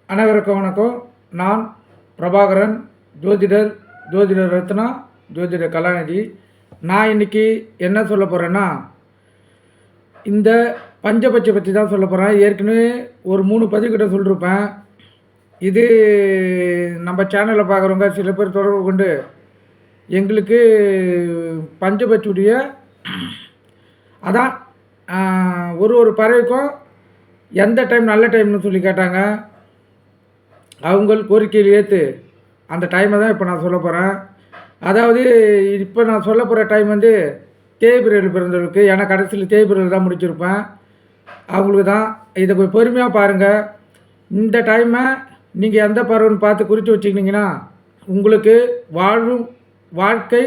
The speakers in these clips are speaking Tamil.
அனைவருக்கும் வணக்கம். நான் பிரபாகரன், ஜோதிடர் ரத்னா, ஜோதிடர் கலாநிதி. நான் இன்றைக்கி என்ன சொல்ல போகிறேன்னா, இந்த பஞ்சபட்சை பற்றி தான் சொல்ல போகிறேன். ஏற்கனவே ஒரு 3 பதிவுக்கிட்ட சொல்லியிருப்பேன். இது நம்ம சேனலில் பார்க்குறவங்க சில பேர் தொடர்பு கொண்டு எங்களுக்கு பஞ்சபட்சியுடைய அதான் ஒரு பறவைக்கும் எந்த டைம் நல்ல டைம்னு சொல்லி கேட்டாங்க. அவங்க கோரிக்கையில் ஏற்று அந்த டைமை தான் இப்போ நான் சொல்ல போகிறேன். அதாவது இப்போ நான் சொல்ல போகிற டைம் வந்து தேய்பிரையில் பிறந்தவர்களுக்கு, ஏன்னா கடைசியில் தேய்பிரையில் தான் முடிச்சிருப்பேன். அவங்களுக்கு தான் இதை கொஞ்சம் பொறுமையாக பாருங்கள். இந்த டைமை நீங்கள் எந்த பருவம்னு பார்த்து குறித்து வச்சுக்கிட்டிங்கன்னா உங்களுக்கு வாழ்க்கை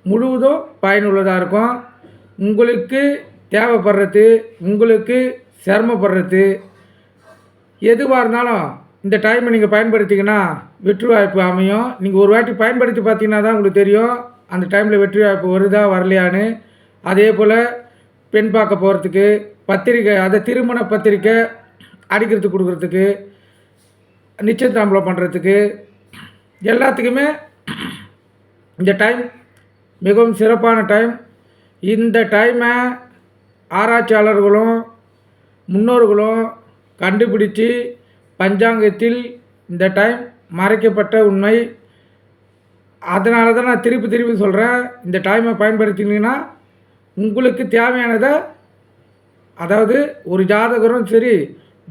முழுவதும் பயனுள்ளதாக இருக்கும். உங்களுக்கு தேவைப்படுறது, உங்களுக்கு சிரமப்படுறது எதுவாக இருந்தாலும் இந்த டைமை நீங்கள் பயன்படுத்திங்கன்னா வெற்றி வாய்ப்பு அமையும். நீங்கள் ஒரு வாட்டி பயன்படுத்தி பார்த்தீங்கன்னா தான் உங்களுக்கு தெரியும் அந்த டைமில் வெற்றி வாய்ப்பு வருதா வரலையான்னு. அதே போல் பெண் பார்க்க போகிறதுக்கு, பத்திரிக்கை, அதை திருமண பத்திரிக்கை அடிக்கிறதுக்கு கொடுக்குறதுக்கு, நிச்சயதாம்பலம் பண்ணுறதுக்கு, எல்லாத்துக்குமே இந்த டைம் மிகவும் சிறப்பான டைம். இந்த டைமை ஆராய்ச்சியாளர்களும் முன்னோர்களும் கண்டுபிடிச்சி பஞ்சாங்கத்தில் இந்த டைம் மறைக்கப்பட்ட உண்மை. அதனால தான் நான் திருப்பி சொல்கிறேன். இந்த டைமை பயன்படுத்தினீங்கன்னா உங்களுக்கு தேவையானதை, அதாவது ஒரு ஜாதகரும் சரி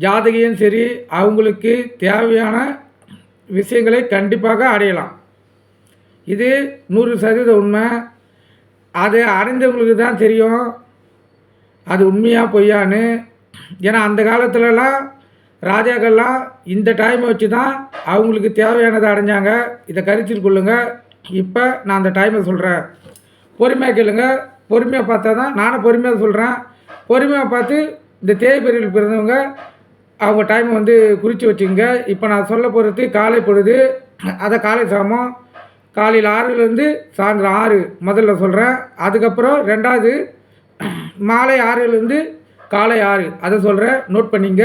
ஜாதகியும் சரி அவங்களுக்கு தேவையான விஷயங்களை கண்டிப்பாக அடையலாம். இது 100% உண்மை. அதை அடைந்தவங்களுக்கு தான் தெரியும் அது உண்மையாக பொய்யான்னு. ஏன்னா அந்த காலத்துலலாம் ராஜாக்கள்லாம் இந்த டைமை வச்சு தான் அவங்களுக்கு தேவையானதை அடைஞ்சாங்க. இதை கருத்தில் கொள்ளுங்கள். இப்போ நான் அந்த டைமை சொல்கிறேன், பொறுமையாக கேளுங்க. பொறுமையாக பார்த்தா தான், நானும் பொறுமையாக சொல்கிறேன். பொறுமையாக பார்த்து இந்த தேய்பிரையில் பிறந்தவங்க அவங்க டைமை வந்து குறித்து வச்சுங்க. இப்போ நான் சொல்ல போகிறது காலை பொழுது, அதை காலை சாமம் காலையில் 6லேருந்து சாயந்தரம் 6 முதல்ல சொல்கிறேன். அதுக்கப்புறம் ரெண்டாவது மாலை 6லேருந்து காலை 6 அதை சொல்கிறேன். நோட் பண்ணிங்க,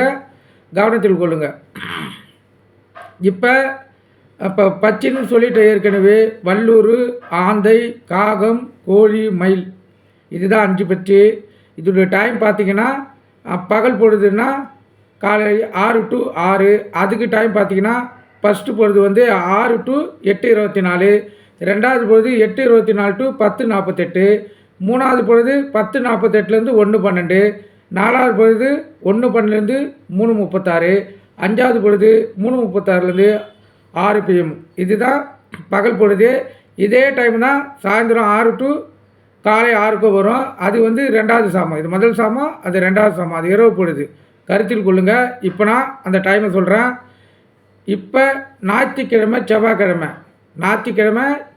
கவனத்தில் கொள்ளுங்க. இப்போ பச்சின்னு சொல்லிட்டு ஏற்கனவே வல்லூர், ஆந்தை, காகம், கோழி, மயில், இதுதான் 5 பட்சி. இதோடைய டைம் பார்த்திங்கன்னா பகல் பொழுதுன்னா காலை 6 to 6. அதுக்கு டைம் பார்த்திங்கன்னா ஃபஸ்ட்டு பொழுது வந்து 6 to 8:24, ரெண்டாவது பொழுது 8:24 to 10:48, மூணாவது பொழுது 10:48லேருந்து 1:12, நாலாவது பொழுது 1:12லேருந்து 3:36, அஞ்சாவது பொழுது 3:36லேருந்து 6 PM. இதுதான் பகல் பொழுது. இதே டைம் தான் சாயந்தரம் 6 to காலை 6க்கு வரும். அது வந்து ரெண்டாவது சாமம். இது முதல் சாமம், அது ரெண்டாவது சாமம், அது இரவு பொழுது. கருத்தில் கொள்ளுங்கள். இப்போ நான் அந்த டைமை சொல்கிறேன். இப்போ ஞாயிற்றுக்கிழமை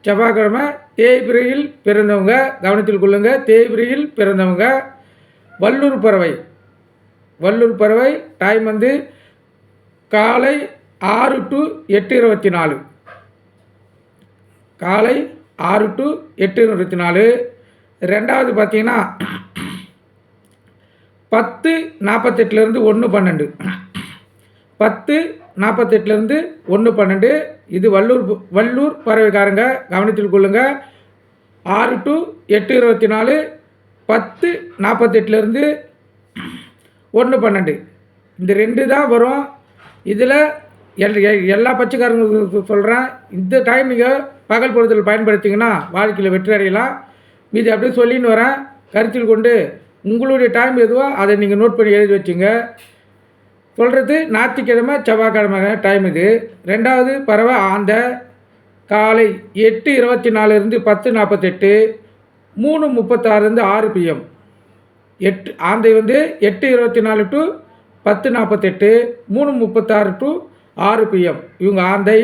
செவ்வாய்க்கிழமை தேய்பிரையில் பிறந்தவங்க கவனத்தில் கொள்ளுங்கள். தேய்பிரையில் பிறந்தவங்க வல்லூர் பறவை டைம் வந்து காலை 6 to 8:24, காலை 6 to 8:24. ரெண்டாவது பார்த்தீங்கன்னா 10:48லேருந்து 1:12, 10:48லேருந்து 1:12. இது வல்லூர் பறவைக்காரங்க கவனத்தில் கொள்ளுங்கள். 6 to 8:24, 10:48லேருந்து 1:12. இந்த 2 தான் வரும். இதில் எல்லா பச்சைக்காரங்களுக்கு சொல்கிறேன், இந்த டைம் நீங்கள் பகல் பொழுதில் பயன்படுத்திங்கன்னா வாழ்க்கையில் வெற்றி அடையலாம். மீதி அப்படியே சொல்லின்னு வரேன். கருத்தில் கொண்டு உங்களுடைய டைம் எதுவோ அதை நீங்கள் நோட் பண்ணி எழுதி வச்சுங்க. சொல்கிறது ஞாயிற்றுக்கிழமை செவ்வாய்க்கிழமை டைம் இது. ரெண்டாவது பறவை ஆந்தை காலை 8:24லேருந்து 10:48, 3:36லேருந்து 6 PM. ஆந்தை வந்து 8:24 to 10:48, 3:36 to 6 PM. இவங்க ஆந்தை.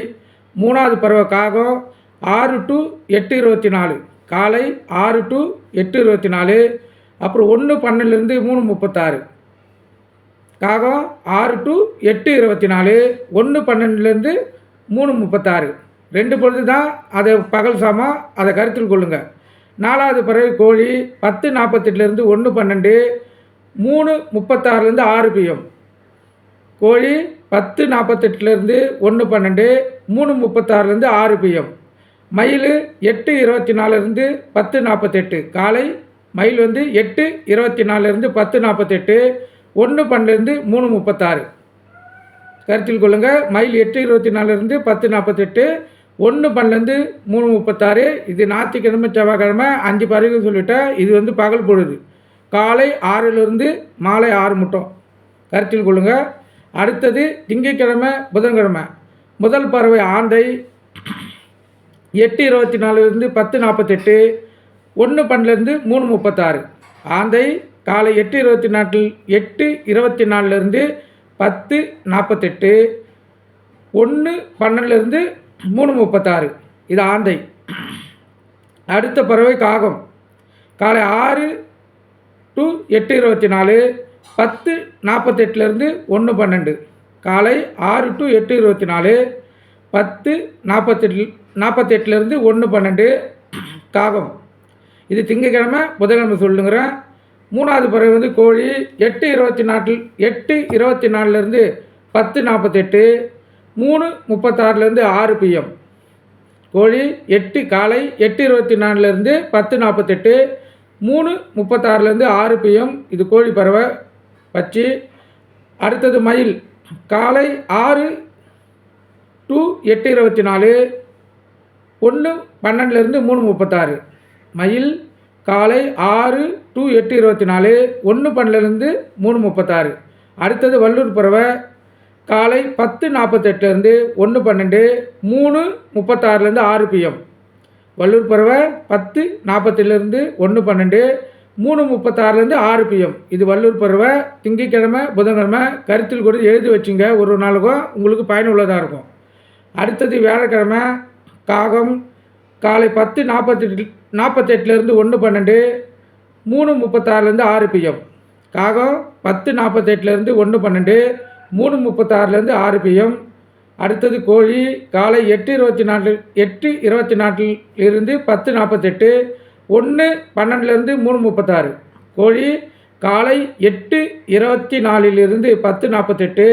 மூணாவது பறவை காகம் 6 to 8:24, காலை 6 to 8:24, அப்புறம் 1:12லேருந்து 3:36. காகம் 6 to 8:24, 1:12லேருந்து 3:36. 2 பொழுது தான் அது பகல் சாமம், அதை கருத்தில் கொள்ளுங்கள். நாலாவது பறவை கோழி 10:48லேருந்து 1:12, 3:36லேருந்து 6 PM. கோழி 10:48லேருந்து 1:12, 3:36லேருந்து 6 PM. மயில் 8:24லேருந்து 10:48 காலை. மயில் வந்து 8:24லேருந்து 10:48, 1:12லேருந்து 3:36. கருத்தில் கொள்ளுங்கள். மயில் 8:24லேருந்து 10:48, 1:12லேருந்து 3:36. இது ஞாயிற்றுக்கிழமை செவ்வாய்க்கிழமை 5 பறவைகள் சொல்லிவிட்டேன். இது வந்து பகல் பொழுது, காலை 6லேருந்து மாலை 6 மட்டும். கருத்தில் கொள்ளுங்கள். அடுத்தது திங்கட்கிழமை புதன்கிழமை. முதல் பறவை ஆந்தை 8:24லேருந்து 10:48, 1:12லேருந்து 3:36. ஆந்தை காலை 8:24லேருந்து 10:48, 1:12லேருந்து 3:36. இது ஆந்தை. அடுத்த பறவை காகம். காலை 6 to 8:24, 10:48லேருந்து 1:12. காலை 6 to 8:24, 10:48லேருந்து 1:12 காகம். இது திங்கக்கிழமை புதன்கிழமை சொல்லுங்கிறேன். மூணாவது பறவை வந்து கோழி 8:24லேருந்து 10:48, 3:36லேருந்து 6 PM. கோழி காலை 8:24லேருந்து 10:48, 3:36லேருந்து 6 PM. இது கோழி பறவை பச்சி. அடுத்தது மயில். காலை 6 to 8:24, 1:12லேருந்து 3:36. மயில் காலை 6 to 8:24, 1:12லேருந்து 3:36. அடுத்தது வல்லூர் பறவை. காலை 10:48லேருந்து 1:12, 3:36லேருந்து 6 PM. வல்லூர் பறவை 10:48லேருந்து 1:12, 3:36லேருந்து 6 PM. இது வல்லூர் பறவை. திங்கட்கிழமை புதன்கிழமை கருத்தில் கூட எழுதி வச்சுங்க. ஒரு நாளுக்கும் உங்களுக்கு பயனுள்ளதாக இருக்கும். அடுத்தது வியாழக்கிழமை காகம். காலை 10:48லேருந்து 1:12, 3:36லேருந்து 6 PM. காகம் 10:48லேருந்து 1:12, 3:36லேருந்து 6 PM. அடுத்தது கோழி. காலை 8:24லிருந்து 10:48, 1:12லேருந்து 3:36. கோழி காலை 8:24லிருந்து 10:48,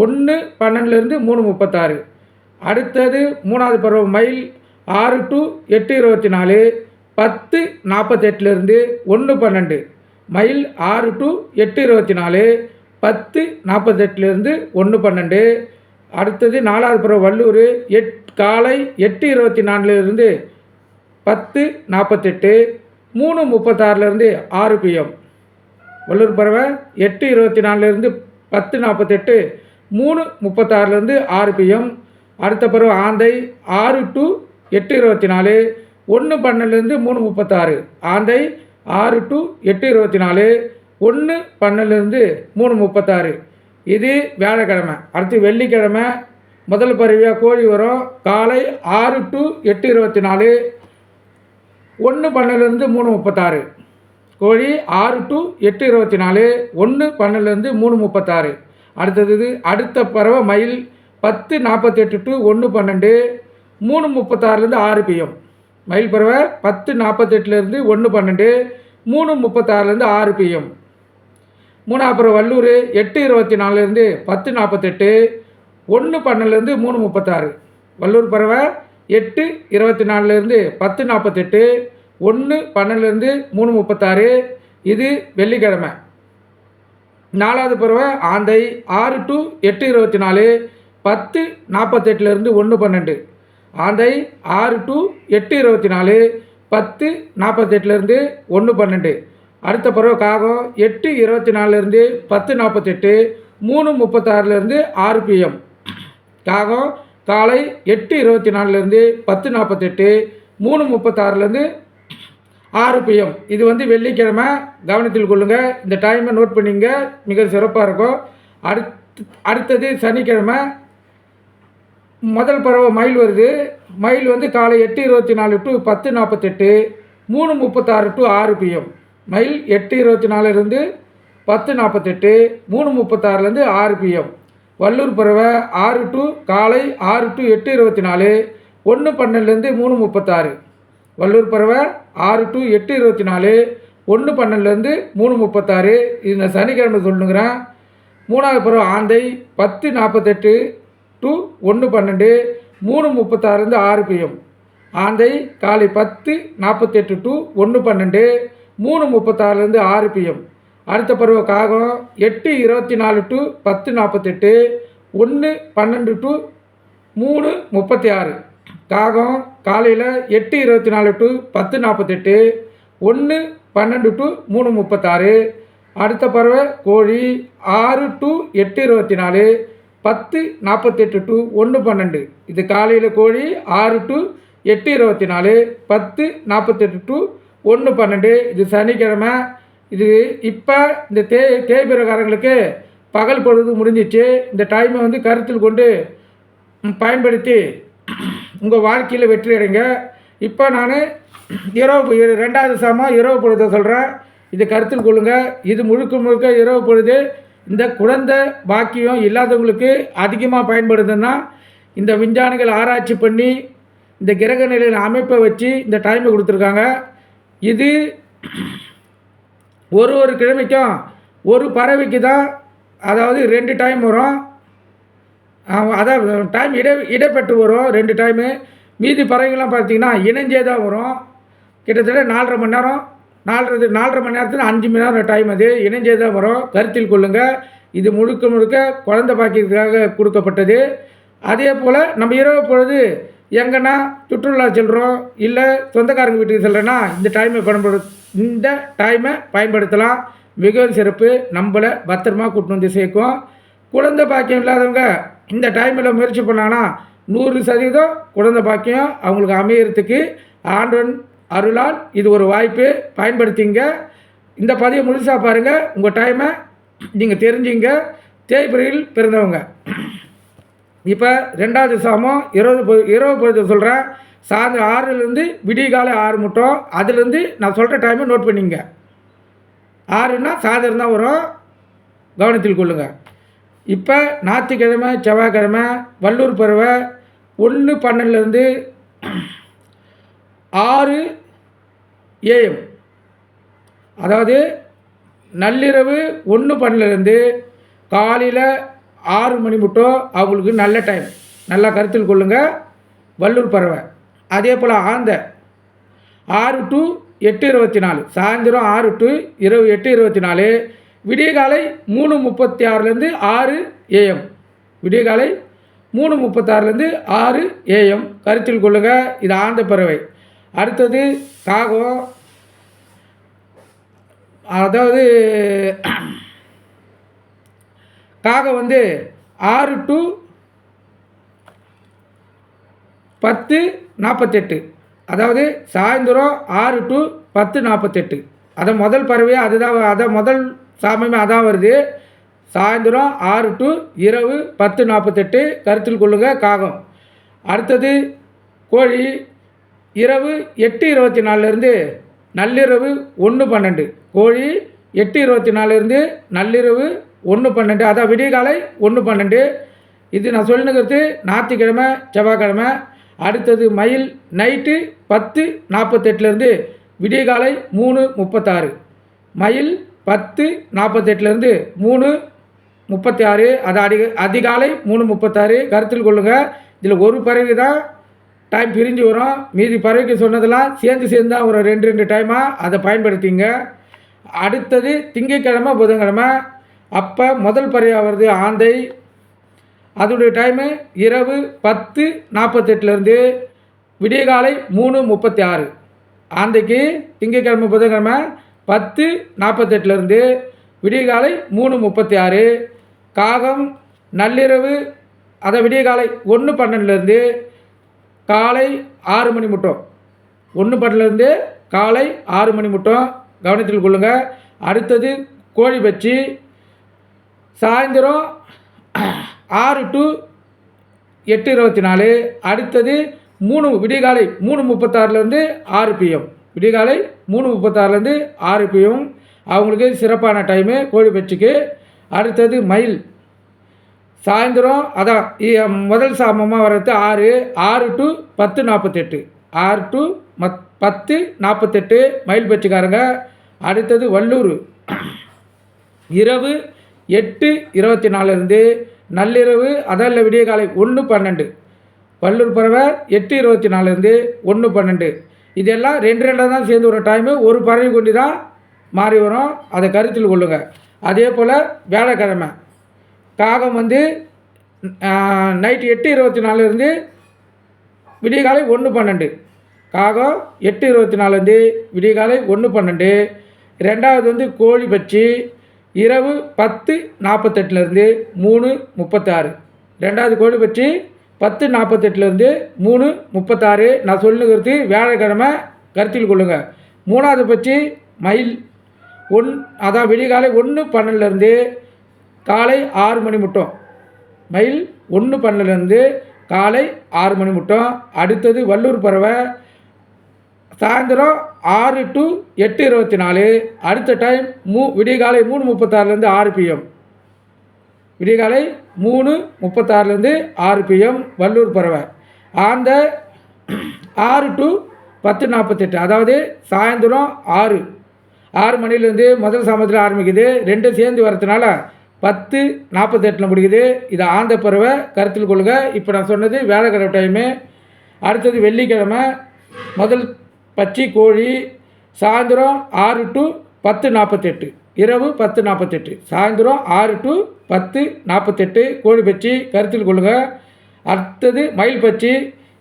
1:12லேருந்து 3:36. அடுத்தது மூணாவது பருவம் மயில். 6 to 8:24, 10:48லேருந்து 1:12. மயில் 6 to 8:24, 10:48லேருந்து 1:12. அடுத்தது நாலாவது பருவம் வல்லூர். காலை 8:24லிருந்து 10:48, 3:36லேருந்து 6 PM. வல்லூர் பறவை 8:24லிருந்து 10:48, 3:36லேருந்து 6 PM. அடுத்த பருவ ஆந்தை 6 to 8:24, 1:12லேருந்து 3:36. ஆந்தை 6 to 8:24, 1:12லேருந்து 3:36. இது வியாழக்கிழமை. அடுத்து வெள்ளிக்கிழமை முதல் பறவையாக கோழி வரும். காலை 6 to 8:24, 1:12லேருந்து 3:36. கோழி 6 to 8:24, 1:12லேருந்து 3:36. அடுத்தது அடுத்த பறவை மயில். 10:48 to 1:12, 3:36லேருந்து 6 PM. மயில் பறவை 10:48லேருந்து 1:12, 3:36லேருந்து 6 PM. மூணாவது பறவை வல்லூர். 8:24லேருந்து 10:48, 1:12லேருந்து 3:36. வல்லூர் பறவை 8:24லேருந்து 10:48, 1:12லேருந்து 3:36. இது வெள்ளிக்கிழமை. நாலாவது பறவை ஆந்தை. 6 to 8:24, 10:48லேருந்து 1:12. ஆந்தை 6 to 8:24, 10:48லேருந்து 1:12. அடுத்த பறவை காகம். 8:24லேருந்து 10:48, 3:36லேருந்து 6 PM. காகம் காலை 8:24லேருந்து 10:48, 3:36லேருந்து 6 PM. இது வந்து வெள்ளிக்கிழமை. கவனத்தில் கொள்ளுங்கள். இந்த டைமை நோட் பண்ணிங்க, மிக சிறப்பாக இருக்கும். அடுத்தது சனிக்கிழமை. முதல் பறவை மயில் வருது. மயில் வந்து காலை 8:24 to 10:48, 3:36 to 6 PM. மயில் 8:24லேருந்து 10:48, 3:36லேருந்து 6 PM. வல்லூர் பறவை 6 to காலை 6 to 8:24, 1:12லேருந்து 3:36. வல்லூர் பறவை 6 to 8:24, 1:12லேருந்து 3:36. இது நான் சனிக்கிழமை சொல்லுங்கிறேன். மூணாவது பருவம் ஆந்தை 10:48 டு 1:12 3:36 6 PM. ஆந்தை காலை 10:48 டு 1:12 3:36 6 PM. அடுத்த பருவ காகம் 8:24 டு 10:48 1:12 டு 3:36. காகம் காலையில் 8:24 டு 10:48 1:12 டு 3:36. அடுத்த பறவை கோழி 6 டு 8:24 10:48 டு 1:12. இது காலையில் கோழி 6 டு 8:24 10:48 டு 1:12. இது சனிக்கிழமை. இது இப்போ இந்த தேய்பிரகாரங்களுக்கு பகல் பொழுது முடிஞ்சிச்சு. இந்த டைமை வந்து கருத்தில் கொண்டு பயன்படுத்தி உங்கள் வாழ்க்கையில் வெற்றி அடைங்க. இப்போ நான் இரவு 2வது சாமம் இரவு பொழுதை சொல்கிறேன். இதை கருத்தில் கொள்ளுங்கள். இது முழுக்க முழுக்க இரவு பொழுது இந்த குழந்தை பாக்கியம் இல்லாதவங்களுக்கு அதிகமாக பயன்படுதுன்னா இந்த விஞ்ஞானிகள் ஆராய்ச்சி பண்ணி இந்த கிரக நிலையில் அமைப்பை வச்சு இந்த டைமை கொடுத்துருக்காங்க. இது ஒரு கிழமைக்கும் ஒரு பறவைக்கு தான், அதாவது 2 டைம் வரும். அதான் டைம் இடைப்பெற்று வரும் 2 டைமு. மீதி பறவைகள்லாம் பார்த்திங்கன்னா இணைஞ்சே தான் வரும். கிட்டத்தட்ட 4.5 மணி நேரம் 4.5 மணி நேரத்தில் 5 மணி நேரம் டைம் அது இணைஞ்சே தான் வரும். கருத்தில் கொள்ளுங்கள். இது முழுக்க முழுக்க குழந்தை பாக்கியத்துக்காக கொடுக்கப்பட்டது. அதே போல் நம்ம இரவு பொழுது எங்கன்னா சுற்றுலா செல்கிறோம், இல்லை சொந்தக்காரங்க வீட்டுக்கு செல்கிறேன்னா இந்த டைமை பயன்படுத்தலாம். மிகவும் சிறப்பு. நம்மளை பத்திரமா கூட்டின்னு வந்து சேர்க்கும். குழந்தை பாக்கியம் இல்லாதவங்க இந்த டைமில் முயற்சி பண்ணாங்கன்னா 100% குழந்தை பாக்கியம் அவங்களுக்கு அமையறதுக்கு ஆண்டவன் அருளால் இது ஒரு வாய்ப்பு. பயன்படுத்திங்க. இந்த பதிவை முழுசாக பாருங்கள். உங்கள் டைமை நீங்கள் தெரிஞ்சுங்க. தேய்பிரையில் பிறந்தவங்க. இப்போ 2வது சாமம் இரவு பொழுது சொல்கிறேன். சாயந்தரம் 6லேருந்து விடிய காலை 6 மட்டும். அதுலேருந்து நான் சொல்கிற டைமை நோட் பண்ணிங்க. 6ன்னா சாயந்தரம் தான் வரும். கவனத்தில் கொள்ளுங்கள். இப்போ ஞாயிற்றுக்கிழமை செவ்வாய்க்கிழமை வல்லூர் பருவை 1:12 6 AM. அதாவது நள்ளிரவு 1:12 காலையில் 6 மணி மட்டும் அவங்களுக்கு நல்ல டைம். நல்லா கருத்தில் கொள்ளுங்கள். வல்லூர் பறவை. அதே போல் ஆந்தை 6 டு 8:24 சாயந்தரம் 6 டு இரவு 8:24 விடிய காலை 3:36 6 AM. விடிய காலை 3:36 6 AM. கருத்தில் கொள்ளுங்கள். இது ஆந்த பறவை. அடுத்தது காகம். அதாவது காகம் வந்து 6 டு 10:48 அதாவது சாயந்தரம் 6 டு 10:48. அதை முதல் பறவையே அதை முதல் சாமமே அதான் வருது. சாயந்தரம் 6 டு இரவு 10:48. கருத்தில் கொள்ளுங்கள் காகம். அடுத்தது கோழி இரவு 8:24 நள்ளிரவு 1:12. கோழி 8:24 நள்ளிரவு 1:12 அதான் விடிய காலை 1:12. இது நான் சொல்லினுங்கிறது ஞாயிற்றுக்கிழமை செவ்வாய்க்கிழமை. அடுத்தது மயில் நைட்டு 10:48 விடிய காலை 3:36. மயில் 10:48 3:36 அது அதிகாலை 3:36. கருத்தில் கொள்ளுங்கள். இதில் ஒரு பறவை தான் டைம் பிரிஞ்சு வரும். மீதி பறவைக்கு சொன்னதெல்லாம் சேர்ந்து தான் ஒரு 2 டைமாக அதை பயன்படுத்திங்க. அடுத்தது திங்கட்கிழமை புதன்கிழமை. அப்போ முதல் பறவையாக வருது ஆந்தை. அதோடைய டைமு இரவு 10:48 விடிய காலை 3:36. ஆந்தைக்கு திங்கட்கிழமை புதன்கிழமை 10:48 விடிய காலை 3:36. காகம் நள்ளிரவு அதை விடிய காலை 1:12 காலை 6 மணி மட்டும். 1:12 காலை 6 மணி மட்டும். கவனத்தில் கொள்ளுங்கள். அடுத்தது கோழி பச்சி சாயந்தரம் 6 டு 8:24. அடுத்தது விடிய காலை 3:36 6 PM. விடிய காலை 3:36 6 PM. அவங்களுக்கு சிறப்பான டைமு கோழி பச்சிக்கு. அடுத்தது மயில் சாயந்தரம் அதான் முதல் சாமமாக வர்றது 6 டு 10:48. 6 டு 10:48 மயில் பச்சிக்காரங்க. அடுத்தது வல்லூர் இரவு 8:24 நள்ளிரவு அதில் விடிய காலை 1:12. வல்லூர் பறவை 8:24 1:12. இதெல்லாம் 2 தான் சேர்ந்து வரும் டைமு. ஒரு பறவை கொண்டு தான் மாறி வரும், அதை கருத்தில் கொள்ளுங்க. அதே போல் வியாழக்கிழமை காகம் நைட்டு 8:24 விடிய காலை 1:12. காகம் 8:24 விடிய காலை 1:12. ரெண்டாவது கோழி பச்சி இரவு 10:48 3:36. ரெண்டாவது கோழி பச்சி 10:48 3:36. நான் சொல்லுங்கிறது வியாழக்கிழமை, கருத்தில் கொள்ளுங்க. மூணாவது பச்சி மயில் அதான் விடிய காலை 1:12 காலை 6 மணி மட்டும். மயில் 1:12 காலை 6 மணி மட்டும். அடுத்தது வல்லூர் பறவை சாயந்தரம் 6 to 8:24. அடுத்த டைம் விடிய காலை 3:36 6 PM. விடிய காலை 3:36 6 PM வல்லூர் பறவை. அந்த 6 to 10:48, அதாவது சாயந்தரம் 6 மணிலேருந்து முதல் சாமத்தில் ஆரம்பிக்குது. ரெண்டும் சேர்ந்து வரதுனால 10:48 முடிக்குது. இது ஆந்த பறவை, கருத்தில் கொள்ளுங்க. இப்போ நான் சொன்னது வியாழக்கிழமை டைமு. அடுத்தது வெள்ளிக்கிழமை முதல் பச்சி கோழி சாயந்தரம் 6 to 10:48 இரவு 10:48. சாயந்தரம் 6 to 10:48 கோழி பச்சி, கருத்தில் கொள்ளுங்க. அடுத்தது மயில் பச்சி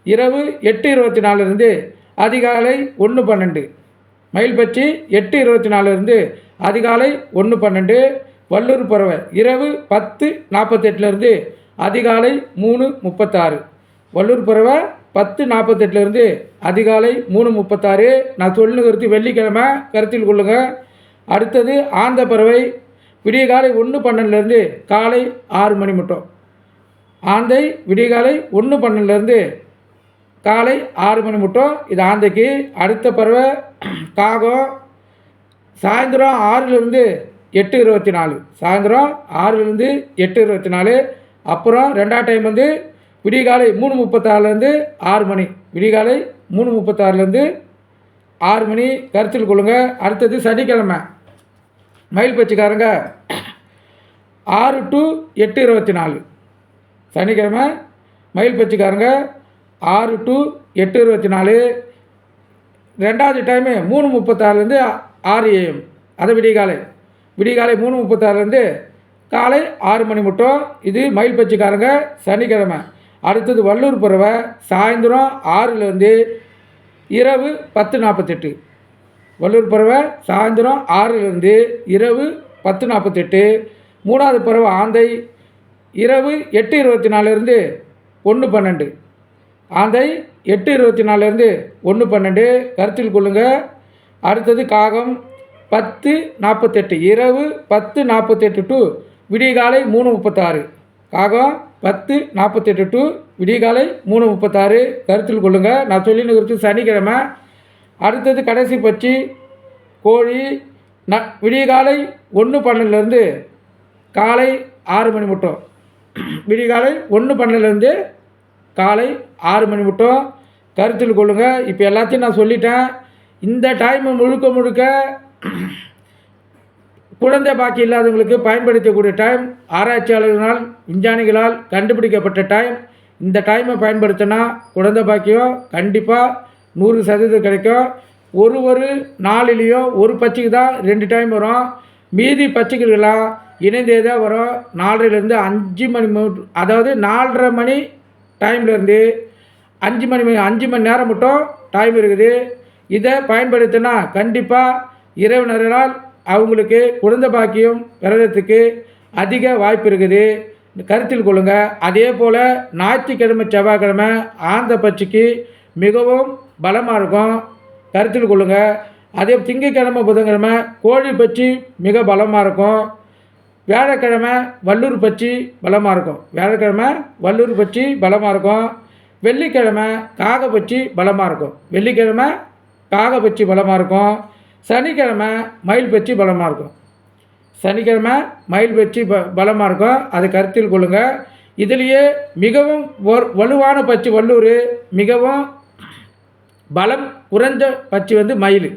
இரவு 8:24 அதிகாலை 1:12. மயில் பச்சி 8:24 அதிகாலை 1:12. வல்லூர் பறவை இரவு 10:48 அதிகாலை 3:36. வல்லூர் பறவை 10:48 அதிகாலை 3:36. நான் சொல்லுங்கிறது வெள்ளிக்கிழமை, கருத்தில் கொள்ளுங்க. அடுத்தது ஆந்த பறவை விடிய காலை 1:12 காலை 6 மணி மட்டும். ஆந்தை விடிய காலை 1:12 காலை 6 மணி மட்டும். இது ஆந்தைக்கு. அடுத்த பறவை காகம் சாயந்தரம் 6 8:24. சாயந்தரம் 6 8:24. அப்புறம் ரெண்டாவது டைம் விடிய காலை 3:36 6 மணி. விடிய காலை 3:36 6 மணி, கருத்தில் கொள்ளுங்க. அடுத்தது சனிக்கிழமை மயில் பச்சிக்காரங்க 6 to 8:24. சனிக்கிழமை மயில் பச்சிக்காரங்க 6 to 8:24. ரெண்டாவது டைமு 3:36 6 AM. அது விடிய காலை 3:36 காலை 6 மணி மட்டும். இது மயில் பச்சிக்காரங்க சனிக்கிழமை. அடுத்தது வல்லூர் பறவை சாயந்தரம் 6 இரவு 10:48. வல்லூர் பறவை சாயந்தரம் 6 இரவு 10:48. மூணாவது பறவை ஆந்தை இரவு 8:24 1:12. ஆந்தை 8:24 1:12, கருத்தில் கொள்ளுங்க. அடுத்தது காகம் 10:48 இரவு 10:48 டு விடிய காலை 3:36. காகம் 10:48 டு விடிய காலை 3:36, கருத்தில் கொள்ளுங்க. நான் சொல்லினுங்கிறது சனிக்கிழமை. அடுத்தது கடைசி பட்சி கோழி விடிய காலை 1:12 காலை 6 மணி மட்டும். விடிய காலை 1:12 காலை 6 மணி மட்டும், கருத்தில் கொள்ளுங்க. இப்போ எல்லாத்தையும் நான் சொல்லிட்டேன். இந்த டைம் முழுக்க குழந்தை பாக்கி இல்லாதவங்களுக்கு பயன்படுத்தக்கூடிய டைம். ஆராய்ச்சியாளர்களால் விஞ்ஞானிகளால் கண்டுபிடிக்கப்பட்ட டைம். இந்த டைமை பயன்படுத்தினா குழந்தை பாக்கியம் கண்டிப்பாக 100% கிடைக்கும். ஒரு நாளிலேயோ ஒரு பச்சைக்கு தான் 2 டைம் வரும். மீதி பச்சைகள்லாம் இணைந்தே தான் வரும். 4லேருந்து 5 மணி, அதாவது 4:30 மணி டைம்லேருந்து 5 மணி நேரம் மட்டும் டைம் இருக்குது. இதை பயன்படுத்தினா கண்டிப்பாக இறைவனரால் அவங்களுக்கு குழந்தை பாக்கியம் பெறறதுக்கு அதிக வாய்ப்பு இருக்குது, கருத்தில் கொள்ளுங்கள். அதே போல் ஞாயிற்றுக்கிழமை செவ்வாய்க்கிழமை ஆந்த பட்சிக்கு மிகவும் பலமாக இருக்கும், கருத்தில் கொள்ளுங்கள். அதே திங்கட்கிழமை புதன்கிழமை கோழி பட்சி மிக பலமாக இருக்கும். வியாழக்கிழமை வல்லூர் பட்சி பலமாக இருக்கும். வெள்ளிக்கிழமை காகப்பட்சி பலமாக இருக்கும். சனிக்கிழமை மயில் பட்சி பலமாக இருக்கும். அதை கருத்தில் கொள்ளுங்கள். இதிலேயே மிகவும் வலுவான பட்சி வல்லூர், மிகவும் பலம் குறைஞ்ச பட்சி மயில்.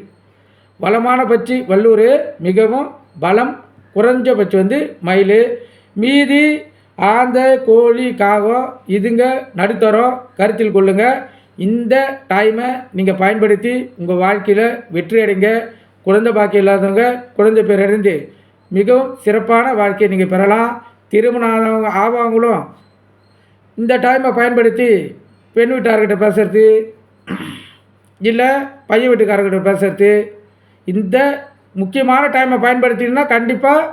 பலமான பட்சி வல்லூர், மிகவும் பலம் குறைஞ்சபட்சம் வந்து மயில். மீதி ஆந்தை, கோழி, காகம் இதுங்க நடுத்தரம். கருத்தில் கொள்ளுங்கள். இந்த டைமை நீங்கள் பயன்படுத்தி உங்கள் வாழ்க்கையில் வெற்றி அடைங்க. குழந்தை பாக்கியம் இல்லாதவங்க குழந்தை பேர் அடைந்து மிகவும் சிறப்பான வாழ்க்கையை நீங்கள் பெறலாம். திருமணம் ஆவாங்களும் இந்த டைமை பயன்படுத்தி பெண் வீட்டார்கிட்ட பேசுறது இல்லை பையன் வீட்டுக்காரர்கிட்ட பேசுறது, இந்த முக்கியமான டைமை பயன்படுத்தினா கண்டிப்பாக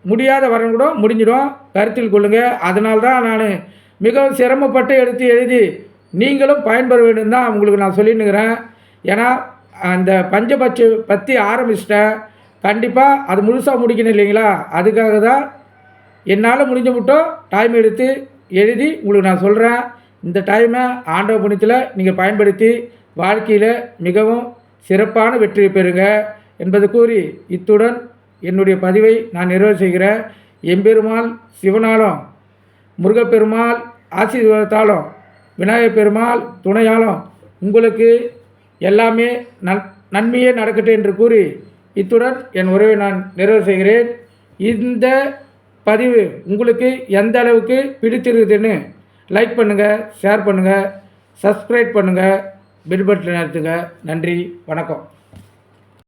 முடியாத வரன் கூட முடிஞ்சிடும். கருத்தில் கொள்ளுங்கள். அதனால்தான் நான் மிகவும் சிரமப்பட்டு எடுத்து எழுதி நீங்களும் பயன்பெற வேண்டும் தான் உங்களுக்கு நான் சொல்லின்னுக்கிறேன். ஏன்னா அந்த பஞ்சபட்சி பற்றி ஆரம்பிச்சிட்டேன். கண்டிப்பாக அது முழுசாக முடிக்கணும் இல்லைங்களா? அதுக்காக தான் என்னால் முடிஞ்ச மட்டும் டைம் எடுத்து எழுதி உங்களுக்கு நான் சொல்கிறேன். இந்த டைமை ஆண்டவ புண்ணியத்தில் நீங்கள் பயன்படுத்தி வாழ்க்கையில் மிகவும் சிறப்பான வெற்றி பெறுங்க என்பது கூறி இத்துடன் என்னுடைய பதிவை நான் நிறைவு செய்கிறேன். எம்பெருமாள் சிவனாலும் முருகப்பெருமாள் ஆசீர்வாதத்தாலும் விநாயகப் பெருமாள் துணையாலும் உங்களுக்கு எல்லாமே நன்மையே நடக்கட்டும் என்று கூறி இத்துடன் என் உரையை நான் நிறைவு செய்கிறேன். இந்த பதிவு உங்களுக்கு எந்த அளவுக்கு பிடித்திருக்குதுன்னு லைக் பண்ணுங்கள், ஷேர் பண்ணுங்கள், சப்ஸ்கிரைப் பண்ணுங்கள், பெல் பட்டனை அழுத்துங்க. நன்றி, வணக்கம்.